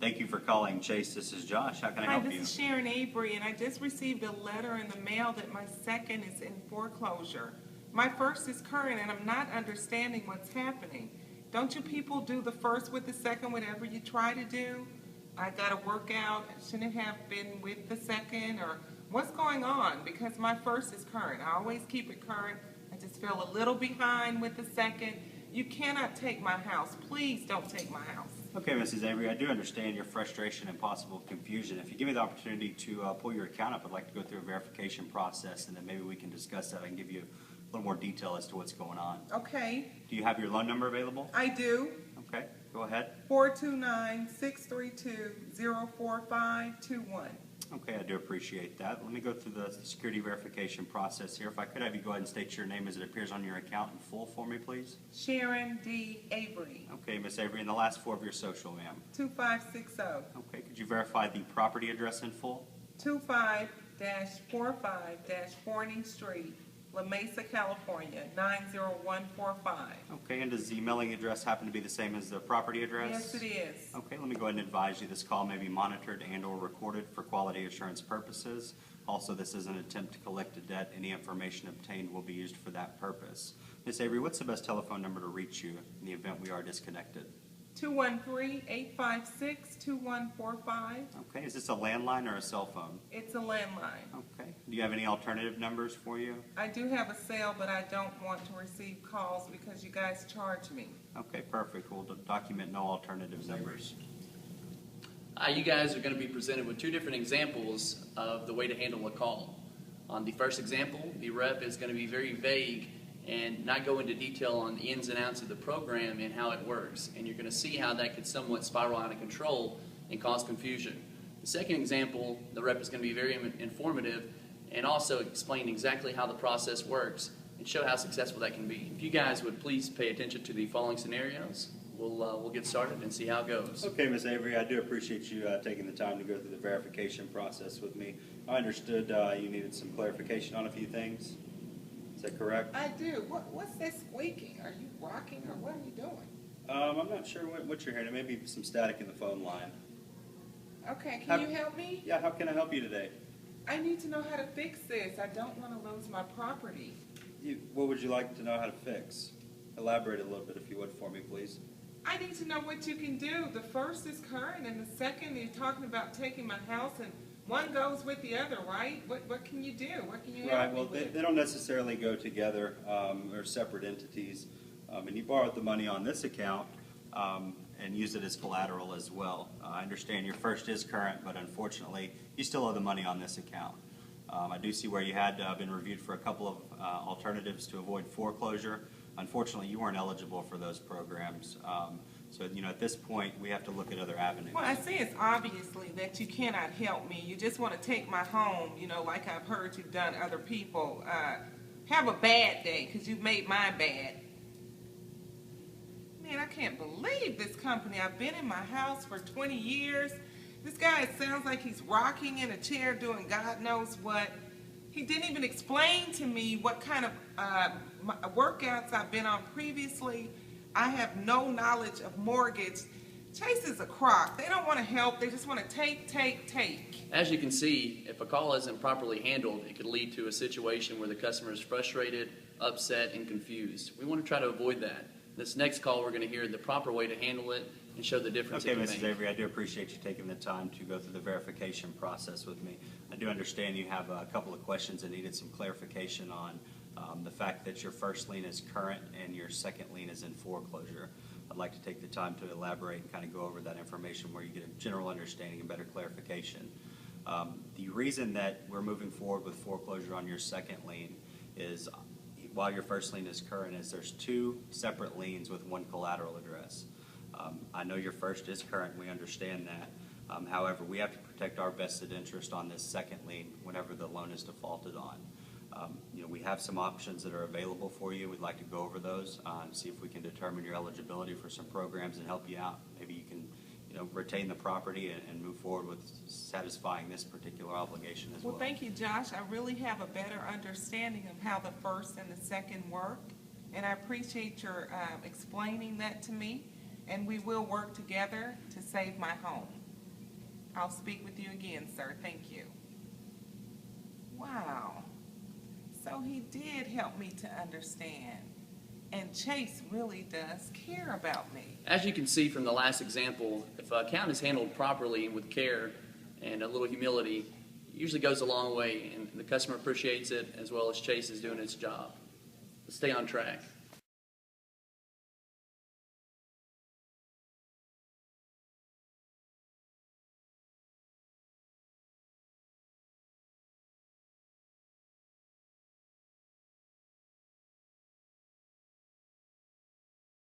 Thank you for calling, Chase. This is Josh. How can I help you? Hi, this is Sharon Avery, and I just received a letter in the mail that my second is in foreclosure. My first is current, and I'm not understanding what's happening. Don't you people do the first with the second, whatever you try to do? I got to work out, shouldn't it have been with the second, or what's going on? Because my first is current. I always keep it current. I just feel a little behind with the second. You cannot take my house. Please don't take my house. Okay, Mrs. Avery, I do understand your frustration and possible confusion. If you give me the opportunity to pull your account up, I'd like to go through a verification process, and then maybe we can discuss that. I can give you a little more detail as to what's going on. Okay. Do you have your loan number available? I do. Okay, go ahead. 429-632-04521. Okay, I do appreciate that. Let me go through the security verification process here. If I could have you go ahead and state your name as it appears on your account in full for me, please. Sharon D. Avery. Okay, Miss Avery, and the last four of your social, ma'am. 2560. Okay, could you verify the property address in full? 25-45-Forney Street, La Mesa, California, 90145. Okay, and does the mailing address happen to be the same as the property address? Yes, it is. Okay, let me go ahead and advise you this call may be monitored and or recorded for quality assurance purposes. Also, this is an attempt to collect a debt. Any information obtained will be used for that purpose. Ms. Avery, what's the best telephone number to reach you in the event we are disconnected? 213-856-2145. Okay, is this a landline or a cell phone? It's a landline. Okay, do you have any alternative numbers for you? I do have a cell, but I don't want to receive calls because you guys charge me. Okay, perfect. We'll document no alternative numbers. You guys are going to be presented with two different examples of the way to handle a call. On the first example, the rep is going to be very vague and not go into detail on the ins and outs of the program and how it works. And you're going to see how that could somewhat spiral out of control and cause confusion. The second example, the rep is going to be very informative and also explain exactly how the process works and show how successful that can be. If you guys would please pay attention to the following scenarios, we'll get started and see how it goes. Okay, Ms. Avery, I do appreciate you taking the time to go through the verification process with me. I understood you needed some clarification on a few things. Is that correct? I do. What's that squeaking? Are you rocking or what are you doing? I'm not sure what you're hearing. There may be some static in the phone line. Okay, can you help me? Yeah, how can I help you today? I need to know how to fix this. I don't want to lose my property. What would you like to know how to fix? Elaborate a little bit if you would for me, please. I need to know what you can do. The first is current, and the second you're talking about taking my house, and one goes with the other, right? What can you do? What can you help Right, me well, with? they don't necessarily go together. They're separate entities. And you borrowed the money on this account and use it as collateral as well. I understand your first is current, but unfortunately, you still owe the money on this account. I do see where you had been reviewed for a couple of alternatives to avoid foreclosure. Unfortunately, you weren't eligible for those programs. So, at this point, we have to look at other avenues. Well, I see it's obviously that you cannot help me. You just want to take my home, like I've heard you've done other people. Have a bad day because you've made mine bad. Man, I can't believe this company. I've been in my house for 20 years. This guy, it sounds like he's rocking in a chair doing God knows what. He didn't even explain to me what kind of workouts I've been on previously. I have no knowledge of mortgage. Chase is a crock. They don't want to help. They just want to take. As you can see, if a call isn't properly handled, it could lead to a situation where the customer is frustrated, upset, and confused. We want to try to avoid that. This next call, we're going to hear the proper way to handle it and show the difference it Okay, can Mrs. make. Avery, I do appreciate you taking the time to go through the verification process with me. I do understand you have a couple of questions that needed some clarification on the fact that your first lien is current and your second lien is in foreclosure. I'd like to take the time to elaborate and kind of go over that information where you get a general understanding and better clarification. The reason that we're moving forward with foreclosure on your second lien is, while your first lien is current, is there's two separate liens with one collateral address. I know your first is current, we understand that. However, we have to protect our vested interest on this second lien whenever the loan is defaulted on. We have some options that are available for you. We'd like to go over those and see if we can determine your eligibility for some programs and help you out. Maybe you can retain the property and move forward with satisfying this particular obligation as well. Well, thank you, Josh. I really have a better understanding of how the first and the second work, and I appreciate your explaining that to me, and we will work together to save my home. I'll speak with you again, sir. Thank you. Wow. So he did help me to understand. And Chase really does care about me. As you can see from the last example, if an account is handled properly and with care and a little humility, it usually goes a long way, and the customer appreciates it as well as Chase is doing its job. Let's stay on track.